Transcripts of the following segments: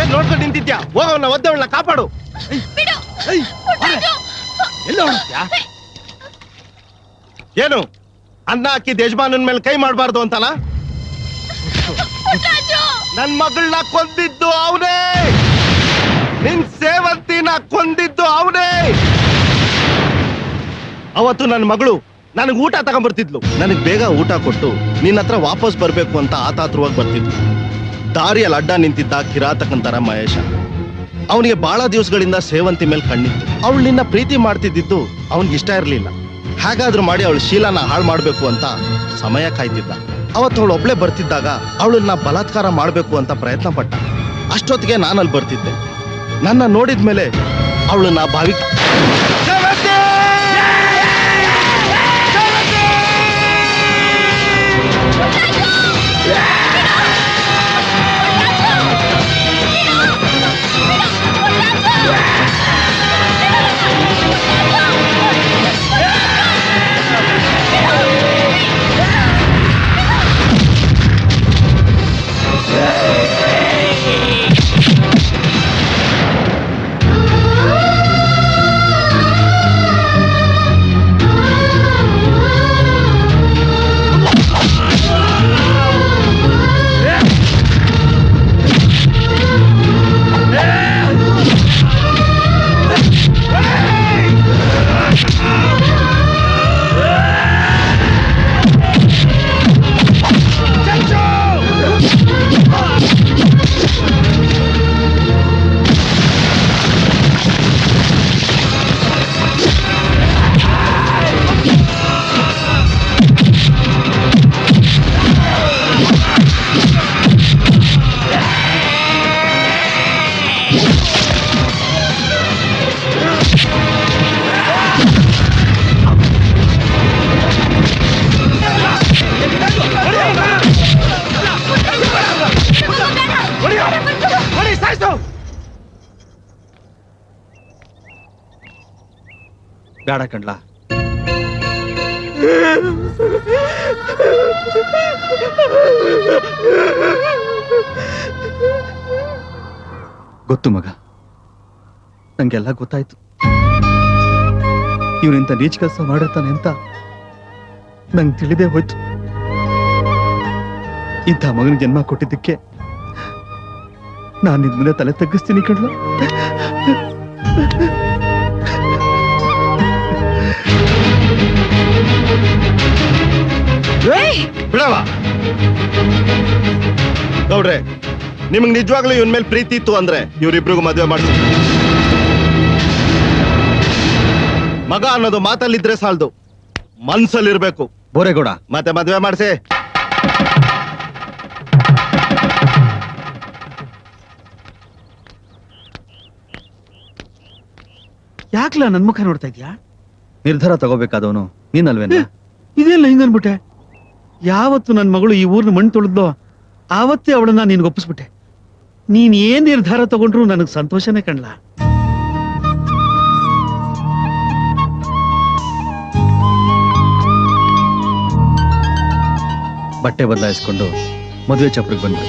ಏನ್ ನೋಡ್ಕೊಂಡು ನಿಂತಿದ್ಯಾ? ಹೋಗವನ್ನ ಒದ್ದವಳನ್ನ ಕಾಪಾಡು. ಎಲ್ಲ ಹೊರಡ್ತೀಯಾ? ಏನು ಅನ್ನ ಹಾಕಿ ಯಜಮಾನನ ಮೇಲೆ ಕೈ ಮಾಡಬಾರ್ದು ಅಂತಲ್ಲ? ನನ್ ಮಗಳನ್ನ ಕೊಂದಿದ್ದು ಅವನೇ, ನಿನ್ ಸೇವಂತಿನ ಕೊಂದಿದ್ದು ಅವನೇ. ಅವತ್ತು ನನ್ನ ಮಗಳು ನನಗೆ ಊಟ ತಗೊಂಡ್ಬರ್ತಿದ್ಲು. ನನಗ್ ಬೇಗ ಊಟ ಕೊಟ್ಟು ನಿನ್ನ ಹತ್ರ ವಾಪಸ್ ಬರ್ಬೇಕು ಅಂತ ಆತಾತ್ರವಾಗಿ ಬರ್ತಿದ್ಲು. ದಾರಿಯಲ್ಲಿ ಅಡ್ಡ ನಿಂತಿದ್ದ ಕಿರಾತಕಂತರ ಮಹೇಶ. ಅವನಿಗೆ ಬಹಳ ದಿವಸಗಳಿಂದ ಸೇವಂತಿ ಮೇಲೆ ಕಣ್ಣಿತ್ತು. ಅವಳು ನಿನ್ನ ಪ್ರೀತಿ ಮಾಡ್ತಿದ್ದಿದ್ದು ಅವನಿಗೆ ಇಷ್ಟ ಇರಲಿಲ್ಲ. ಹಾಗಾದ್ರೂ ಮಾಡಿ ಅವಳು ಶೀಲನ ಹಾಳು ಮಾಡ್ಬೇಕು ಅಂತ ಸಮಯ ಕಾಯ್ತಿದ್ದ. ಅವತ್ತು ಅವಳು ಒಬ್ಳೆ ಬರ್ತಿದ್ದಾಗ ಅವಳನ್ನ ಬಲಾತ್ಕಾರ ಮಾಡ್ಬೇಕು ಅಂತ ಪ್ರಯತ್ನ ಪಟ್ಟ. ಅಷ್ಟೊತ್ತಿಗೆ ನಾನಲ್ಲಿ ಬರ್ತಿದ್ದೆ. ನನ್ನ ನೋಡಿದ್ಮೇಲೆ ಅವಳನ್ನ ಬಾವಿ ಬೇಡ ಕಣ್ಲಾ. ಗೊತ್ತು ಮಗ, ನಂಗೆಲ್ಲ ಗೊತ್ತಾಯ್ತು. ಇವನಿಂತ ನೀಚ ಕೆಲಸ ಮಾಡಿರ್ತಾನೆ ಅಂತ ನಂಗೆ ತಿಳಿದೇ ಹೋಯ್ತು. ಇಂಥ ಮಗನ ಜನ್ಮ ಕೊಟ್ಟಿದ್ದಕ್ಕೆ ನಾನು ಇದ್ಮೇಲೆ ತಲೆ ತಗ್ಗಿಸ್ತೀನಿ ಕಣ್ಲ. ಬಿಡವ ಗೌಡ್ರೆ, ನಿಮ್ಗೆ ನಿಜವಾಗ್ಲೂ ಇವನ್ ಮೇಲೆ ಪ್ರೀತಿ ಇತ್ತು ಅಂದ್ರೆ ಇವ್ರಿಬ್ರಿಗೂ ಮದುವೆ ಮಾಡ್ಸಿ. ಮಗ ಅನ್ನೋದು ಮಾತಲ್ಲಿದ್ರೆ ಸಾಲದು, ಮನ್ಸಲ್ಲಿರ್ಬೇಕು. ಬೋರೇಗೌಡ, ಮತ್ತೆ ಮದುವೆ ಮಾಡ್ಸಿ. ಯಾಕ್ಲ ನನ್ ಮುಖ ನೋಡ್ತಾ ಇದ್ಯಾ? ನಿರ್ಧಾರ ತಗೋಬೇಕಾದವನು ನೀನಲ್ವೇನ? ಇದೇಲ್ಲ ಹಿಂಗನ್ಬಿಟ್ಟೆ. ಯಾವತ್ತು ನನ್ನ ಮಗಳು ಈ ಊರ್ನ ಮಣ್ಣು ತೊಳೆದ್ಲೋ ಆವತ್ತೇ ಅವಳನ್ನ ನಿನ್ಗೆ ಒಪ್ಪಿಸ್ಬಿಟ್ಟೆ. ನೀನ್ ಏನ್ ನಿರ್ಧಾರ ತಗೊಂಡ್ರು ನನಗ್ ಸಂತೋಷನೇ ಕಣ್ಲ. ಬಟ್ಟೆ ಬದಲಾಯಿಸ್ಕೊಂಡು ಮದುವೆ ಚಪ್ರಿಗೆ ಬಂದ್ರು.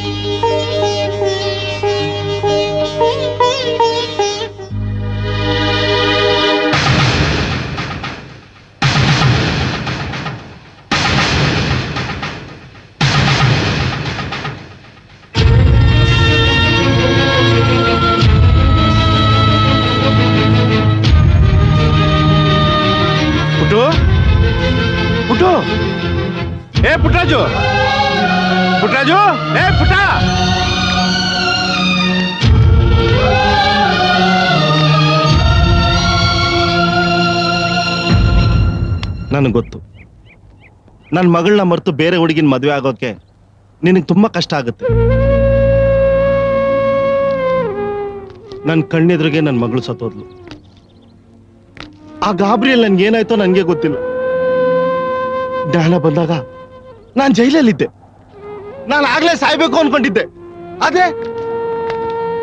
ಏ ಪುಟ್ಟರಾಜು, ಪುಟ್ಟರಾಜು, ಏ ಪುಟ್ಟ. ನನಗೆ ಗೊತ್ತು, ನನ್ನ ಮಗಳನ್ನ ಮರೆತು ಬೇರೆ ಹುಡುಗಿನ ಮದುವೆ ಆಗೋಕೆ ನಿನಗೆ ತುಂಬಾ ಕಷ್ಟ ಆಗುತ್ತೆ. ನನ್ನ ಕಣ್ಣೆದುರಿಗೆ ನನ್ನ ಮಗಳು ಸತ್ತೋದ್ಲು. ಆ ಗಾಬರಿಯಲ್ಲಿ ನನ್ಗೇನಾಯ್ತೋ ನನಗೆ ಗೊತ್ತಿಲ್ಲ. ಜ್ಞಾನ ಬಂದಾಗ ನಾನು ಜೈಲಲ್ಲಿದ್ದೆ. ನಾನು ಆಗ್ಲೇ ಸಾಯ್ಬೇಕು ಅನ್ಕೊಂಡಿದ್ದೆ. ಅದೇ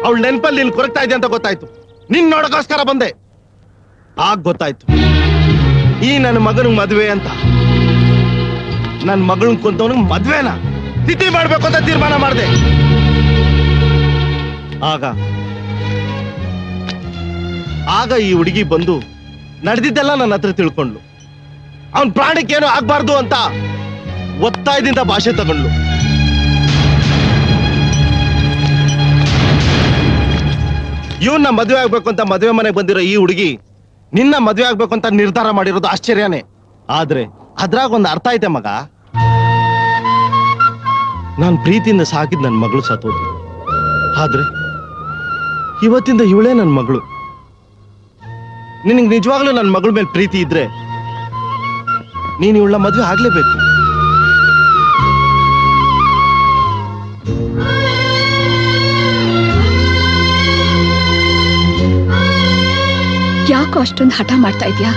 ಅವಳ ನೆನಪಲ್ಲಿ ನೀನ್ ಕೊರಗ್ತಾ ಇದೆ ಅಂತ ಗೊತ್ತಾಯ್ತು. ನಿನ್ ನೋಡಕೋಸ್ಕರ ಬಂದೆ. ಆಗ ಗೊತ್ತಾಯ್ತು ಈ ನನ್ನ ಮಗನಿಗೆ ಮದುವೆ ಅಂತ. ನನ್ನ ಮಗಳನ್ ಕೊಂತವನಿಗೆ ಮದ್ವೆನ ತಿಥಿ ಮಾಡ್ಬೇಕು ಅಂತ ತೀರ್ಮಾನ ಮಾಡಿದೆ. ಆಗ ಆಗ ಈ ಹುಡುಗಿ ಬಂದು ನಡೆದಿದ್ದೆಲ್ಲ ನನ್ನ ಹತ್ರ ತಿಳ್ಕೊಂಡ್ಲು. ಅವನ್ ಪ್ರಾಣಕ್ಕೇನು ಆಗ್ಬಾರ್ದು ಅಂತ ಒತ್ತಾಯದಿಂದ ಭಾಷೆ ತಗೊಂಡ್ಲು. ಇವನ್ನ ಮದುವೆ ಆಗ್ಬೇಕು ಅಂತ ಮದುವೆ ಮನೆಗೆ ಬಂದಿರೋ ಈ ಹುಡುಗಿ ನಿನ್ನ ಮದುವೆ ಆಗ್ಬೇಕು ಅಂತ ನಿರ್ಧಾರ ಮಾಡಿರೋದು ಆಶ್ಚರ್ಯನೇ. ಆದ್ರೆ ಅದ್ರಾಗ ಒಂದು ಅರ್ಥ ಐತೆ ಮಗ. ನಾನ್ ಪ್ರೀತಿಯಿಂದ ಸಾಕಿದ್ ನನ್ನ ಮಗಳು ಸತ್ತೋದು. ಆದ್ರೆ ಇವತ್ತಿಂದ ಇವಳೇ ನನ್ನ ಮಗಳು. ನಿನಗೆ ನಿಜವಾಗ್ಲೂ ನನ್ನ ಮಗಳ ಮೇಲೆ ಪ್ರೀತಿ ಇದ್ರೆ ನೀನು ಇವಳ ಮದುವೆ ಆಗ್ಲೇಬೇಕು. ಯಾಕೋ ಅಷ್ಟೊಂದು ಹಠ ಮಾಡ್ತಾ ಇದ್ಯಾ?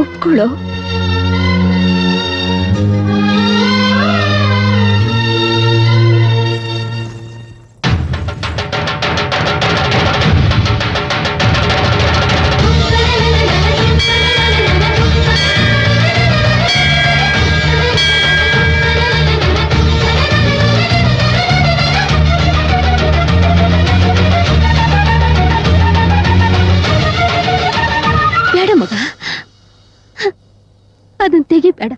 ಒಪ್ಕೊಳ್ಳೋ. ಮಗ, ಅದನ್ನ ತೆಗಿಬೇಡ.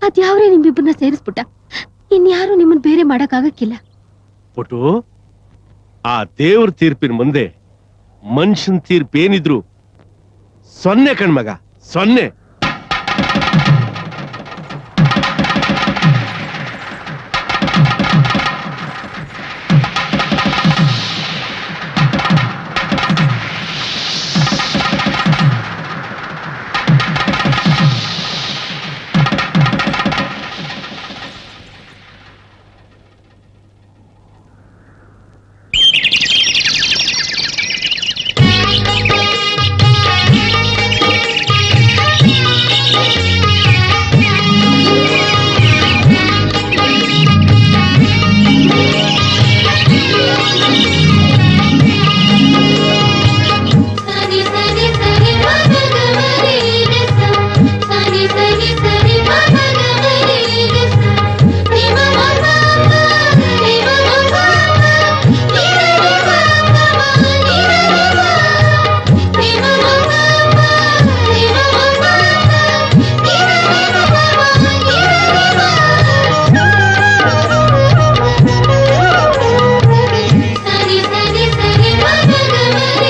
ಅದ್ಯಾವ್ರೇ ನಿಮ್ಮಿಬ್ಬರನ್ನ ಸೇರಿಸ್ಬಿಟ್ಟ. ಇನ್ಯಾರು ನಿಮ್ಮನ್ನ ಬೇರೆ ಮಾಡಕ್ಕಾಗಕ್ಕಿಲ್ಲ. ಪುಟು, ಆ ದೇವ್ರ ತೀರ್ಪಿನ ಮುಂದೆ ಮನುಷ್ಯನ್ ತೀರ್ಪೇನಿದ್ರು ಸೊನ್ನೆ ಕಣ್ಮಗ, ಸೊನ್ನೆ.